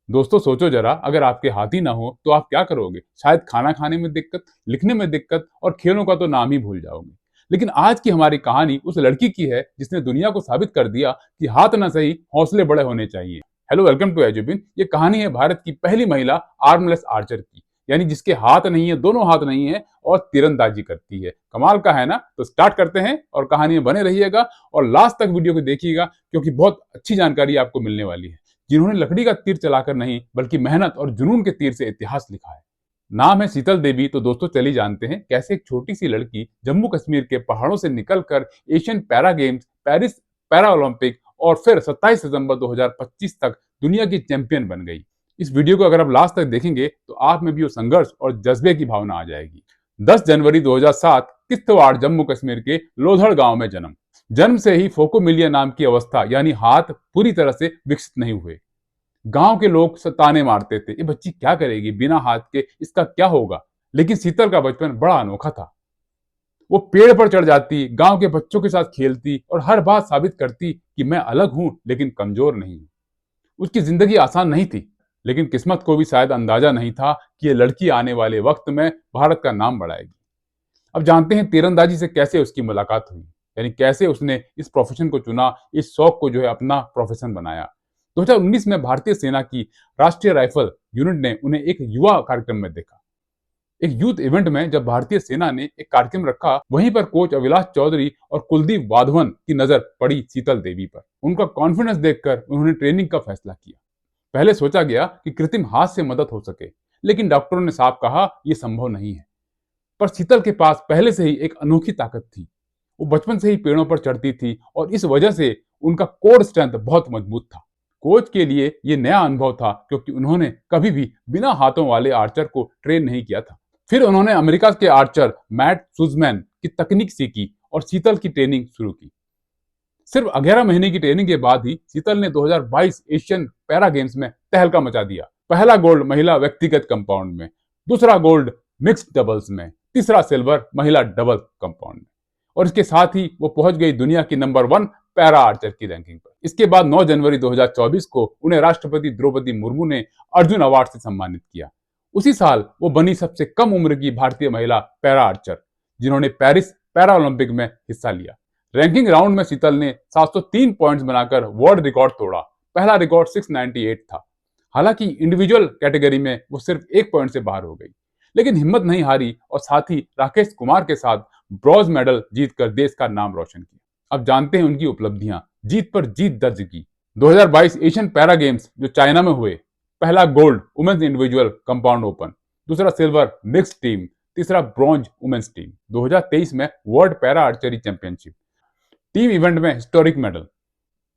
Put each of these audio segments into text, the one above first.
दोस्तों सोचो जरा, अगर आपके हाथी ना हो तो आप क्या करोगे? शायद खाना खाने में दिक्कत, लिखने में दिक्कत और खेलों का तो नाम ही भूल जाओगे। लेकिन आज की हमारी कहानी उस लड़की की है जिसने दुनिया को साबित कर दिया कि हाथ ना सही, हौसले बड़े होने चाहिए। Hello, welcome to Edubin. ये कहानी है भारत की पहली महिला आर्मलेस आर्चर की, यानी जिसके हाथ नहीं है, दोनों हाथ नहीं है और तीरंदाजी करती है। कमाल का है ना? तो स्टार्ट करते हैं और कहानी में बने रहिएगा और लास्ट तक वीडियो को देखिएगा, क्योंकि बहुत अच्छी जानकारी आपको मिलने वाली है। जिन्होंने लकड़ी का तीर चलाकर नहीं बल्कि मेहनत और जुनून के तीर से इतिहास लिखा है। नाम है शीतल देवी। तो दोस्तों चलिए जानते हैं कैसे एक छोटी सी लड़की जम्मू कश्मीर के पहाड़ों से निकलकर Asian para games, Paris para Olympic और फिर 27 सितंबर 2025 तक दुनिया की चैंपियन बन गई। इस वीडियो को अगर आप लास्ट तक देखेंगे तो आप में भी वो संघर्ष और जज्बे की भावना आ जाएगी। 10 जनवरी 2007 किश्तवाड़, जम्मू कश्मीर के लोधड़ गांव में जन्म। जन्म से ही फोकोमिलिया नाम की अवस्था यानी हाथ पूरी तरह से विकसित नहीं हुए। गांव के लोग ताने मारते थे, ये बच्ची क्या करेगी बिना हाथ के, इसका क्या होगा। लेकिन शीतल का बचपन बड़ा अनोखा था। वो पेड़ पर चढ़ जाती, गांव के बच्चों के साथ खेलती और हर बात साबित करती कि मैं अलग हूं लेकिन कमजोर नहीं हूं। उसकी जिंदगी आसान नहीं थी, लेकिन किस्मत को भी शायद अंदाजा नहीं था कि ये लड़की आने वाले वक्त में भारत का नाम बढ़ाएगी। अब जानते हैं तीरंदाजी से कैसे उसकी मुलाकात हुई, यानी कैसे उसने इस प्रोफेशन को चुना, इस शौक को जो है अपना प्रोफेशन बनाया। 2019 में भारतीय सेना की राष्ट्रीय राइफल यूनिट ने उन्हें एक युवा कार्यक्रम में देखा। एक यूथ इवेंट में जब भारतीय सेना ने एक कार्यक्रम रखा, वहीं पर कोच अविनाश चौधरी और कुलदीप वाधवन की नजर पड़ी शीतल देवी पर। उनका कॉन्फिडेंस देखकर उन्होंने ट्रेनिंग का फैसला किया। पहले सोचा गया कि कृत्रिम हाथ से मदद हो सके, लेकिन डॉक्टरों ने साफ कहा यह संभव नहीं है। पर शीतल के पास पहले से ही एक अनोखी ताकत थी। वो बचपन से ही पेड़ों पर चढ़ती थी और इस वजह से उनका कोर स्ट्रेंथ बहुत मजबूत था। कोच के लिए ये नया अनुभव था, क्योंकि उन्होंने कभी भी बिना हाथों वाले आर्चर को ट्रेन नहीं किया था। फिर उन्होंने अमेरिका के आर्चर मैट सुजमैन की तकनीक सीखी और शीतल की ट्रेनिंग शुरू की। सिर्फ 11 महीने की ट्रेनिंग के बाद ही शीतल ने 2022 एशियन पैरा गेम्स में तहलका मचा दिया। पहला गोल्ड महिला व्यक्तिगत कंपाउंड में, दूसरा गोल्ड मिक्स्ड डबल्स में, तीसरा सिल्वर महिला डबल कंपाउंड में, और इसके साथ ही वो पहुंच गई दुनिया की नंबर 1 पैरा आर्चर की रैंकिंग पर। इसके बाद 9 जनवरी 2024 को उन्हें राष्ट्रपति द्रौपदी मुर्मू ने अर्जुन अवार्ड से सम्मानित किया। उसी साल वो बनी सबसे कम उम्र की भारतीय महिला पैरा आर्चर, जिन्होंने पेरिस पैरा ओलंपिक में हिस्सा लिया। रैंकिंग राउंड में शीतल ने 703 पॉइंट्स बनाकर वर्ल्ड रिकॉर्ड तोड़ा। पहला रिकॉर्ड 698 था। हालांकि इंडिविजुअल कैटेगरी में वो सिर्फ 1 पॉइंट से बाहर हो गई, लेकिन हिम्मत नहीं हारी और साथ ही राकेश कुमार के साथ ब्रॉन्ज मेडल जीतकर देश का नाम रोशन किया। अब जानते हैं उनकी उपलब्धियां। जीत पर जीत दर्ज की। 2022 एशियन पैरा गेम्स जो चाइना में हुए, पहला gold women's individual compound open, दूसरा सिल्वर मिक्स्ड टीम, तीसरा ब्रॉन्ज वुमेन्स टीम। 2023 में world para archery championship team event में historic medal.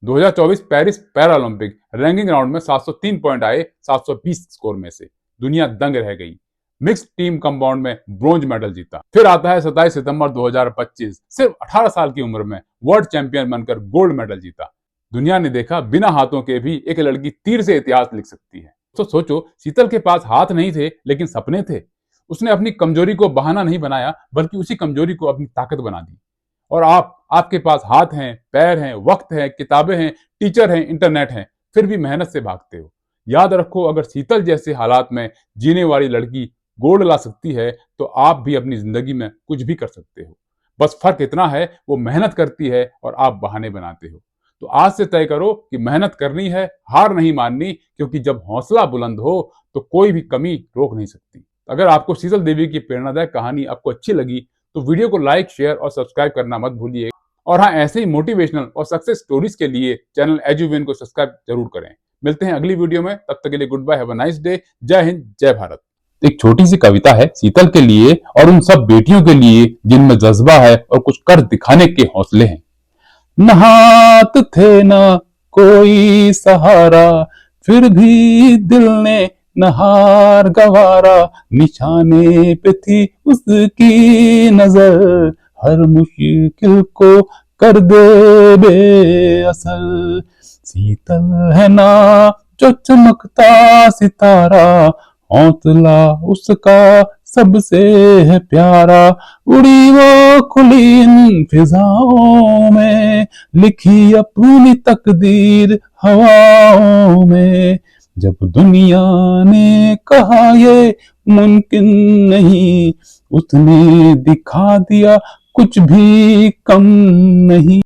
2024 Paris para Olympic ranking round में 703 पॉइंट आए 720 स्कोर में से, दुनिया दंग रह गई। मिक्स्ड टीम कंपाउंड में ब्रोंज मेडल जीता। फिर आता है 27 सितंबर 2025, सिर्फ 18 साल की उम्र में वर्ल्ड चैंपियन बनकर गोल्ड मेडल जीता। दुनिया ने देखा बिना हाथों के भी एक लड़की तीर से इतिहास लिख सकती है। तो सोचो, शीतल के पास हाथ नहीं थे लेकिन सपने थे। उसने अपनी कमजोरी को बहाना नहीं बनाया, बल्कि उसी कमजोरी को अपनी ताकत बना दी। और आपके पास हाथ हैं, पैर हैं, वक्त है, किताबें हैं, टीचर हैं, इंटरनेट है, फिर भी मेहनत से भागते हो। याद रखो, अगर शीतल जैसे हालात में जीने वाली लड़की गोल्ड ला सकती है, तो आप भी अपनी जिंदगी में कुछ भी कर सकते हो। बस फर्क इतना है, वो मेहनत करती है और आप बहाने बनाते हो। तो आज से तय करो कि मेहनत करनी है, हार नहीं माननी, क्योंकि जब हौसला बुलंद हो तो कोई भी कमी रोक नहीं सकती। अगर आपको शीतल देवी की प्रेरणादायक कहानी आपको अच्छी लगी तो वीडियो को लाइक, शेयर और सब्सक्राइब करना मत भूलिए। और हाँ, ऐसे ही मोटिवेशनल और सक्सेस स्टोरीज के लिए चैनल एजुविन को सब्सक्राइब जरूर करें। मिलते हैं अगली वीडियो में, तब तक के लिए good bye, have a nice day. जय हिंद, जय भारत। एक छोटी सी कविता है शीतल के लिए और उन सब बेटियों के लिए जिनमें जज्बा है और कुछ कर दिखाने के हौसले हैं। न हाथ थे न कोई सहारा, फिर भी दिल ने न हार गवारा। निशाने पे थी उसकी नजर, हर मुश्किल को कर दे बेअसर। शीतल है ना जो चमकता सितारा, हौसला उसका सबसे है प्यारा। उड़ी वो खुली इन फिजाओं में, लिखी अपनी तकदीर हवाओं में। जब दुनिया ने कहा ये मुमकिन नहीं, उसने दिखा दिया कुछ भी कम नहीं।